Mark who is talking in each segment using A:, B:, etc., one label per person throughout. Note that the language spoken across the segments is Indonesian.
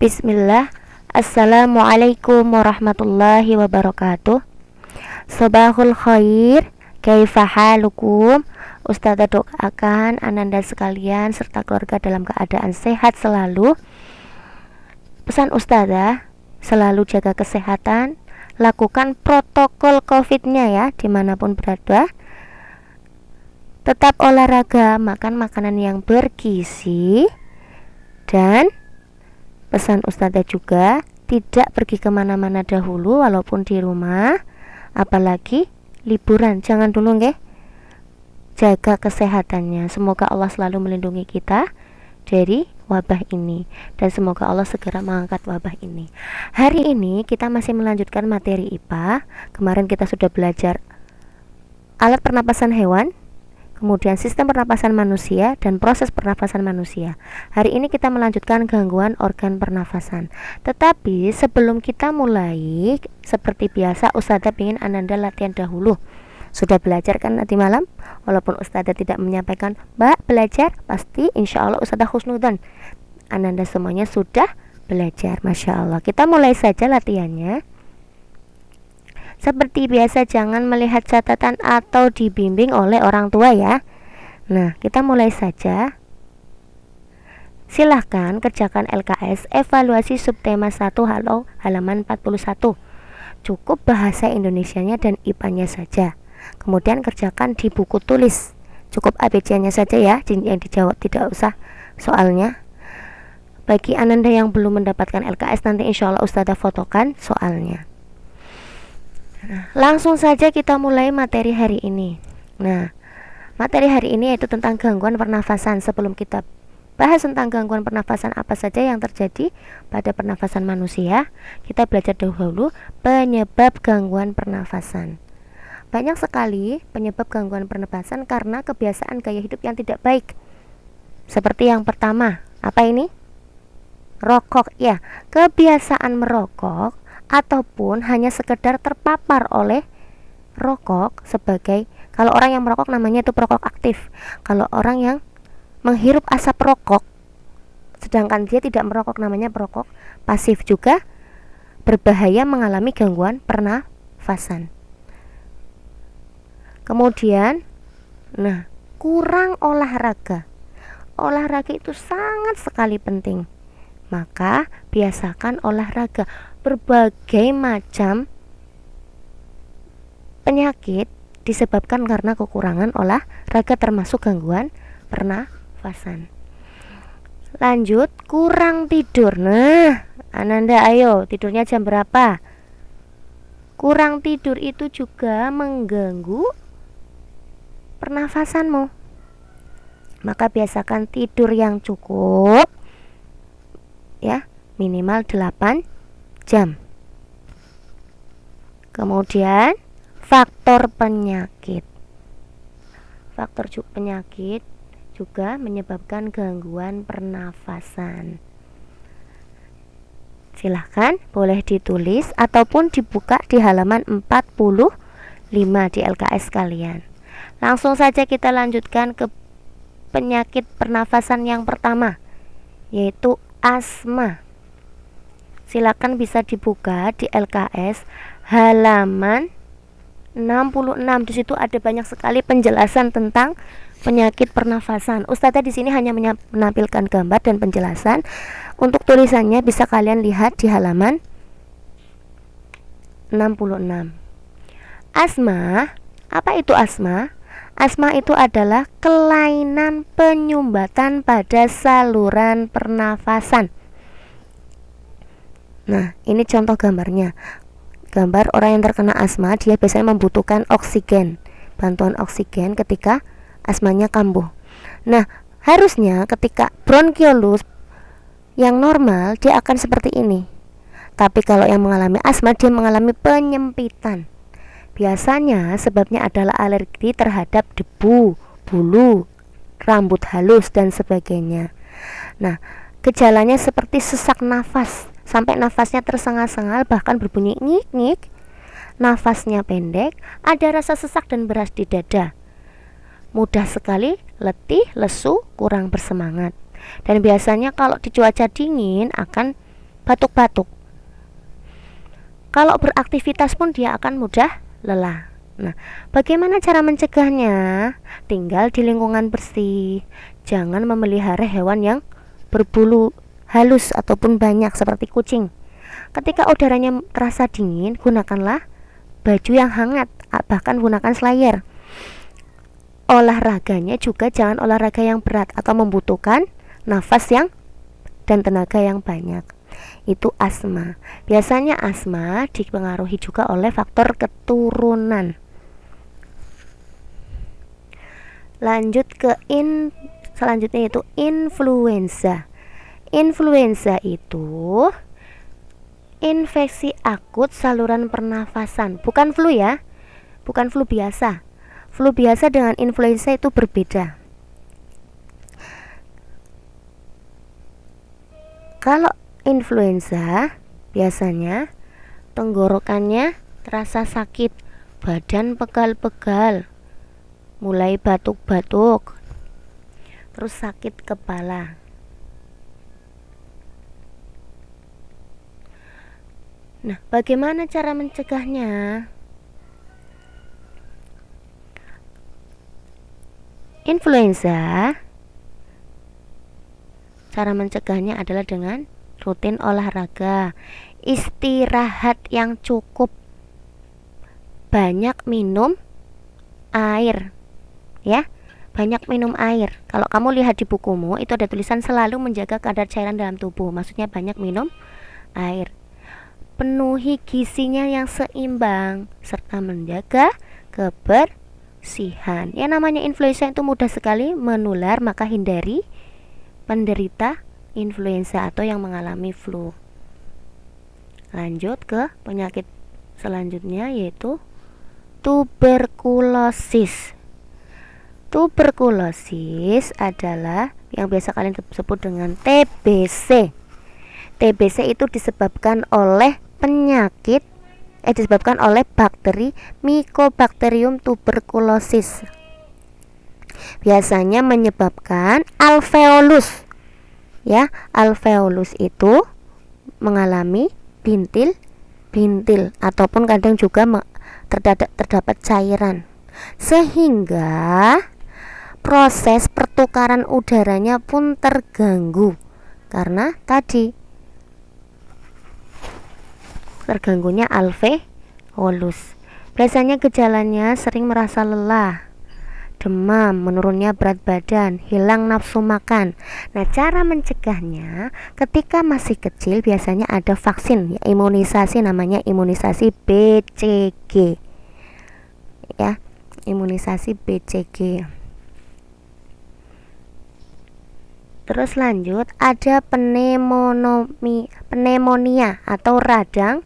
A: Bismillah. Assalamualaikum warahmatullahi wabarakatuh. Sobahul khair, kaifa halukum? Ustazah doakan ananda sekalian serta keluarga dalam keadaan sehat selalu. Pesan Ustazah, selalu jaga kesehatan, lakukan protokol COVID-nya ya dimanapun berada. Tetap olahraga, makan makanan yang bergizi, dan pesan Ustazah juga tidak pergi kemana-mana dahulu walaupun di rumah, apalagi liburan jangan dulu nggih. Jaga kesehatannya. Semoga Allah selalu melindungi kita dari wabah ini, dan semoga Allah segera mengangkat wabah ini. Hari ini kita masih melanjutkan materi IPA. Kemarin kita sudah belajar alat pernapasan hewan, kemudian sistem pernapasan manusia dan proses pernapasan manusia. Hari ini kita melanjutkan gangguan organ pernafasan. Tetapi sebelum kita mulai, seperti biasa Ustazah ingin ananda latihan dahulu. Sudah belajar kan nanti malam? Walaupun Ustazah tidak menyampaikan, Mbak belajar, pasti insya Allah Ustazah husnudzon ananda semuanya sudah belajar. Masya Allah. Kita mulai saja latihannya. Seperti biasa, jangan melihat catatan atau dibimbing oleh orang tua ya. Nah, kita mulai saja. Silahkan kerjakan LKS evaluasi subtema 1 halaman 41. Cukup bahasa Indonesianya dan IPA-nya saja. Kemudian kerjakan di buku tulis. Cukup ABC-nya saja ya, yang dijawab tidak usah soalnya. Bagi ananda yang belum mendapatkan LKS, nanti insya Allah Ustazah fotokan soalnya. Nah, langsung saja kita mulai materi hari ini. Nah, materi hari ini yaitu tentang gangguan pernafasan. Sebelum kita bahas tentang gangguan pernafasan apa saja yang terjadi pada pernafasan manusia, kita belajar dahulu penyebab gangguan pernafasan. Banyak sekali penyebab gangguan pernafasan karena kebiasaan gaya hidup yang tidak baik. Seperti yang pertama, apa ini? Rokok ya, kebiasaan merokok ataupun hanya sekedar terpapar oleh rokok sebagai, kalau orang yang merokok namanya itu perokok aktif. Kalau orang yang menghirup asap rokok sedangkan dia tidak merokok namanya perokok pasif, juga berbahaya, mengalami gangguan pernafasan. Kemudian, nah, kurang olahraga. Olahraga itu sangat sekali penting. Maka biasakan olahraga. Berbagai macam penyakit disebabkan karena kekurangan olahraga, termasuk gangguan pernafasan. Lanjut, kurang tidur. Nah, ananda ayo tidurnya jam berapa? Kurang tidur itu juga mengganggu pernafasanmu. Maka biasakan tidur yang cukup ya, minimal 8 jam. Kemudian faktor penyakit. Faktor penyakit juga menyebabkan gangguan pernafasan. Silahkan boleh ditulis ataupun dibuka di halaman 45 di LKS kalian. Langsung saja kita lanjutkan ke penyakit pernafasan yang pertama, yaitu asma. Silakan bisa dibuka di LKS halaman 66. Di situ ada banyak sekali penjelasan tentang penyakit pernafasan. Ustazah di sini hanya menampilkan gambar dan penjelasan. Untuk tulisannya bisa kalian lihat di halaman 66. Asma, apa itu asma? Asma itu adalah kelainan penyumbatan pada saluran pernafasan. Nah, ini contoh gambarnya. Gambar orang yang terkena asma, dia biasanya membutuhkan oksigen, bantuan oksigen ketika asmanya kambuh. Nah, harusnya ketika bronkiolus yang normal dia akan seperti ini. Tapi kalau yang mengalami asma, dia mengalami penyempitan. Biasanya sebabnya adalah alergi terhadap debu, bulu, rambut halus dan sebagainya. Nah, gejalanya seperti sesak nafas, sampai nafasnya tersengal-sengal bahkan berbunyi ngik-ngik. Nafasnya pendek, ada rasa sesak dan beras di dada. Mudah sekali letih, lesu, kurang bersemangat. Dan biasanya kalau di cuaca dingin akan batuk-batuk. Kalau beraktivitas pun dia akan mudah lelah. Nah, bagaimana cara mencegahnya? Tinggal di lingkungan bersih. Jangan memelihara hewan yang berbulu halus ataupun banyak seperti kucing. Ketika udaranya terasa dingin, gunakanlah baju yang hangat, bahkan gunakan slayer. Olahraganya juga jangan olahraga yang berat atau membutuhkan nafas yang dan tenaga yang banyak. Itu asma. Biasanya asma dipengaruhi juga oleh faktor keturunan. Lanjut ke selanjutnya yaitu influenza. Influenza itu infeksi akut saluran pernafasan, bukan flu ya, bukan flu biasa. Flu biasa dengan influenza itu berbeda. Kalau influenza biasanya tenggorokannya terasa sakit, badan pegal-pegal, mulai batuk-batuk, terus sakit kepala. Nah, bagaimana cara mencegahnya? Influenza, cara mencegahnya adalah dengan rutin olahraga, istirahat yang cukup, banyak minum air, ya, banyak minum air. Kalau kamu lihat di bukumu itu ada tulisan selalu menjaga kadar cairan dalam tubuh, maksudnya banyak minum air. Penuhi gizinya yang seimbang serta menjaga kebersihan. Yang namanya influenza itu mudah sekali menular, maka hindari penderita influenza atau yang mengalami flu. Lanjut ke penyakit selanjutnya yaitu tuberkulosis. Tuberkulosis adalah yang biasa kalian sebut dengan TBC. TBC itu disebabkan oleh disebabkan oleh bakteri Mycobacterium tuberculosis. Biasanya menyebabkan alveolus. Ya, alveolus itu mengalami bintil ataupun kadang juga terdapat cairan. Sehingga proses pertukaran udaranya pun terganggu karena tadi terganggunya alveolus. Biasanya gejalanya sering merasa lelah, demam, menurunnya berat badan, hilang nafsu makan. Nah, cara mencegahnya ketika masih kecil biasanya ada vaksin, ya, imunisasi, namanya imunisasi BCG. Ya, imunisasi BCG. Terus lanjut ada pneumonia atau radang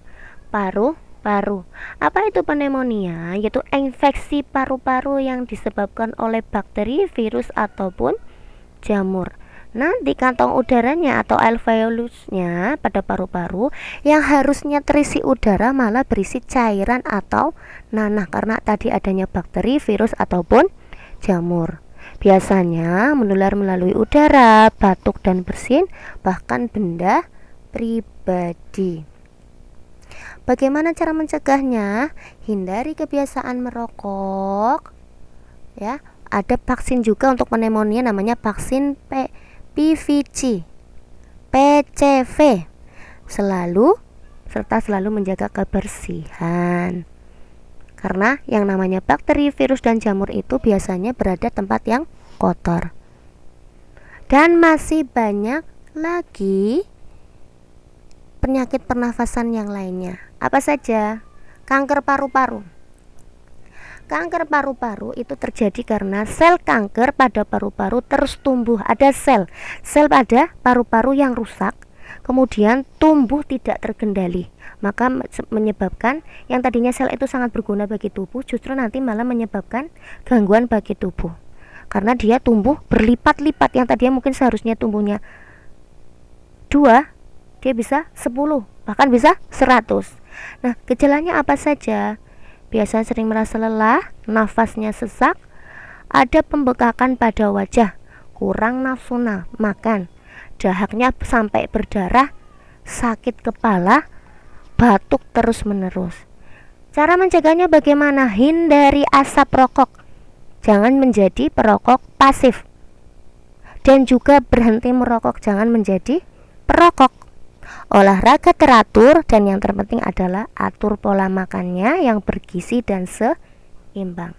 A: paru-paru. Apa itu pneumonia? Yaitu infeksi paru-paru yang disebabkan oleh bakteri, virus ataupun jamur. Nanti kantong udaranya atau alveolusnya pada paru-paru yang harusnya terisi udara malah berisi cairan atau nanah karena tadi adanya bakteri, virus ataupun jamur. Biasanya menular melalui udara, batuk dan bersin, bahkan benda pribadi. Bagaimana cara mencegahnya? Hindari kebiasaan merokok. Ya, ada vaksin juga untuk pneumonia namanya vaksin PVC, PCV. Selalu menjaga kebersihan. Karena yang namanya bakteri, virus dan jamur itu biasanya berada tempat yang kotor. Dan masih banyak lagi penyakit pernafasan yang lainnya. Apa saja? Kanker paru-paru. Kanker paru-paru itu terjadi karena sel kanker pada paru-paru terus tumbuh. Ada sel pada paru-paru yang rusak, kemudian tumbuh tidak terkendali. Maka menyebabkan yang tadinya sel itu sangat berguna bagi tubuh justru nanti malah menyebabkan gangguan bagi tubuh. Karena dia tumbuh berlipat-lipat, yang tadinya mungkin seharusnya tumbuhnya 2, dia bisa 10, bahkan bisa 100. Nah, gejalanya apa saja? Biasanya sering merasa lelah, nafasnya sesak, ada pembekakan pada wajah, kurang nafsu makan, dahaknya sampai berdarah, sakit kepala, batuk terus-menerus. Cara mencegahnya bagaimana? Hindari asap rokok. Jangan menjadi perokok pasif. Dan juga berhenti merokok, jangan menjadi perokok. Olahraga teratur, dan yang terpenting adalah atur pola makannya yang bergizi dan seimbang.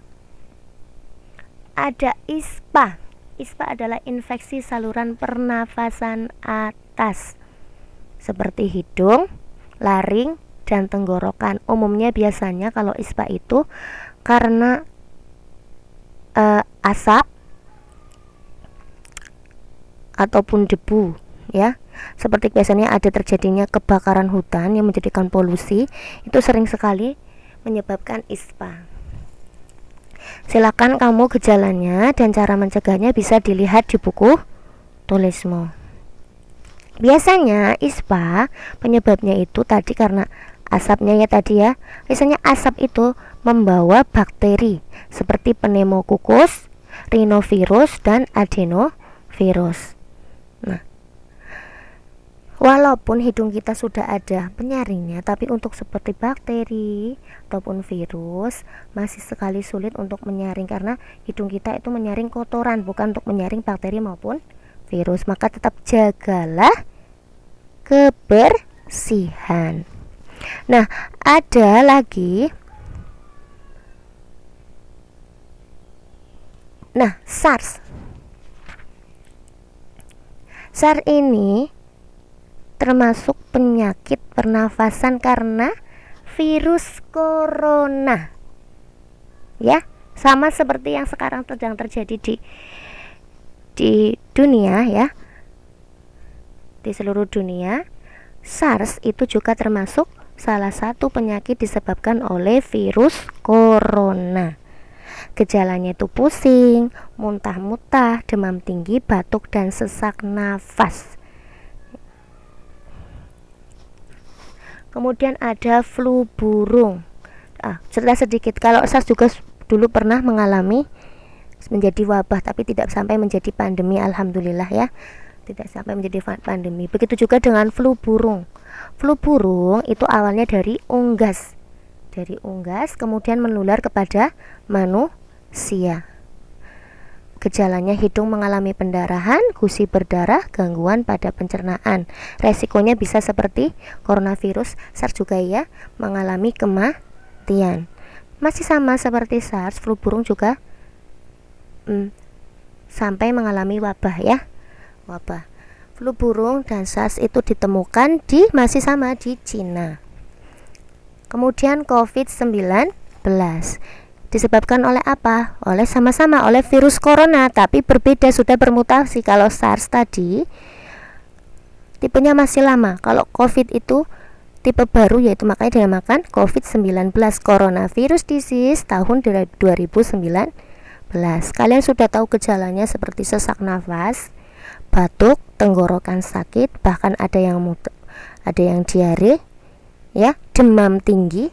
A: Ada ISPA. ISPA adalah infeksi saluran pernafasan atas, seperti hidung, laring, dan tenggorokan. Umumnya biasanya kalau ISPA itu karena asap ataupun debu, ya. Seperti biasanya ada terjadinya kebakaran hutan yang menjadikan polusi, itu sering sekali menyebabkan ISPA. Silakan kamu gejalanya dan cara mencegahnya bisa dilihat di buku tulismu. Biasanya ISPA penyebabnya itu tadi karena asapnya ya tadi ya. Biasanya asap itu membawa bakteri seperti pneumococcus, rhinovirus, dan adenovirus. Nah, walaupun hidung kita sudah ada penyaringnya, tapi untuk seperti bakteri ataupun virus masih sekali sulit untuk menyaring karena hidung kita itu menyaring kotoran, bukan untuk menyaring bakteri maupun virus. Maka tetap jagalah kebersihan. Nah, ada lagi. Nah, SARS. SARS ini termasuk penyakit pernafasan karena virus corona. Ya, sama seperti yang sekarang sedang terjadi di dunia ya. Di seluruh dunia, SARS itu juga termasuk salah satu penyakit disebabkan oleh virus corona. Gejalanya itu pusing, muntah-muntah, demam tinggi, batuk, dan sesak nafas. Kemudian ada flu burung. Cerita sedikit, kalau SARS juga dulu pernah mengalami menjadi wabah, tapi tidak sampai menjadi pandemi, alhamdulillah ya. Tidak sampai menjadi pandemi. Begitu juga dengan flu burung. Flu burung itu awalnya dari unggas. Kemudian menular kepada manusia. Gejalanya hidung mengalami pendarahan, gusi berdarah, gangguan pada pencernaan. Resikonya bisa seperti coronavirus, SARS juga ya, mengalami kematian. Masih sama seperti SARS, flu burung juga sampai mengalami wabah ya. Flu burung dan SARS itu ditemukan masih sama di Cina. Kemudian COVID-19 disebabkan oleh apa? Sama-sama oleh virus corona, tapi berbeda, sudah bermutasi. Kalau SARS tadi tipenya masih lama. Kalau COVID itu tipe baru, yaitu makanya dinamakan COVID-19, coronavirus disease tahun 2019. Kalian sudah tahu gejalanya seperti sesak nafas, batuk, tenggorokan sakit, bahkan ada yang diare, ya, demam tinggi,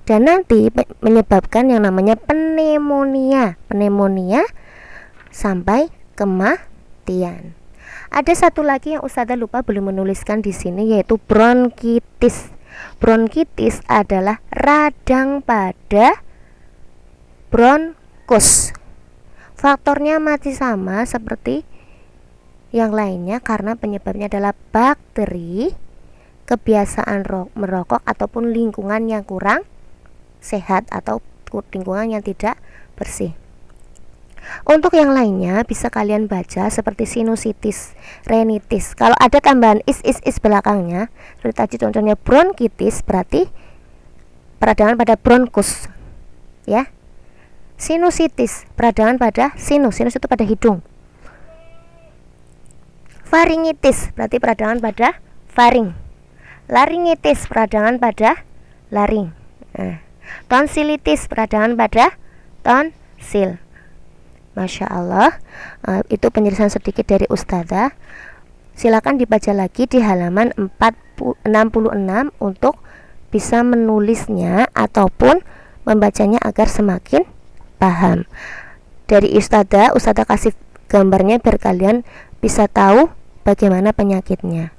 A: dan nanti menyebabkan yang namanya pneumonia sampai kematian. Ada satu lagi yang Ustazah lupa belum menuliskan di sini, yaitu bronkitis. Bronkitis adalah radang pada bronkus. Faktornya masih sama seperti yang lainnya karena penyebabnya adalah bakteri, kebiasaan merokok, ataupun lingkungan yang kurang sehat atau lingkungan yang tidak bersih. Untuk yang lainnya bisa kalian baca seperti sinusitis, rinitis. Kalau ada tambahan is belakangnya, seperti tadi contohnya bronkitis, berarti peradangan pada bronkus, ya. Sinusitis, peradangan pada sinus itu pada hidung. Faringitis, berarti peradangan pada faring. Laringitis, peradangan pada laring. Tonsilitis, peradangan pada tonsil. Masya Allah. Itu penjelasan sedikit dari Ustazah. Silakan dibaca lagi di halaman 66 untuk bisa menulisnya ataupun membacanya agar semakin paham. Dari Ustazah kasih gambarnya biar kalian bisa tahu bagaimana penyakitnya.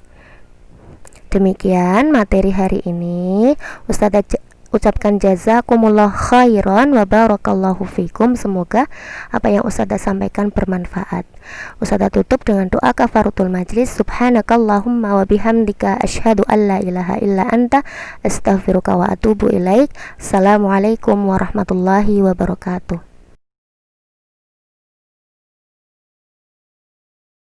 A: Demikian materi hari ini. Ustazah ucapkan jazakumullah khairan wa barakallahu fikum. Semoga apa yang Ustazah sampaikan bermanfaat. Ustazah tutup dengan doa kafaratul majlis. Subhanakallahumma wa bihamdika asyhadu an la ilaha illa anta astaghfiruka wa atubu ilaik. Assalamualaikum warahmatullahi wabarakatuh.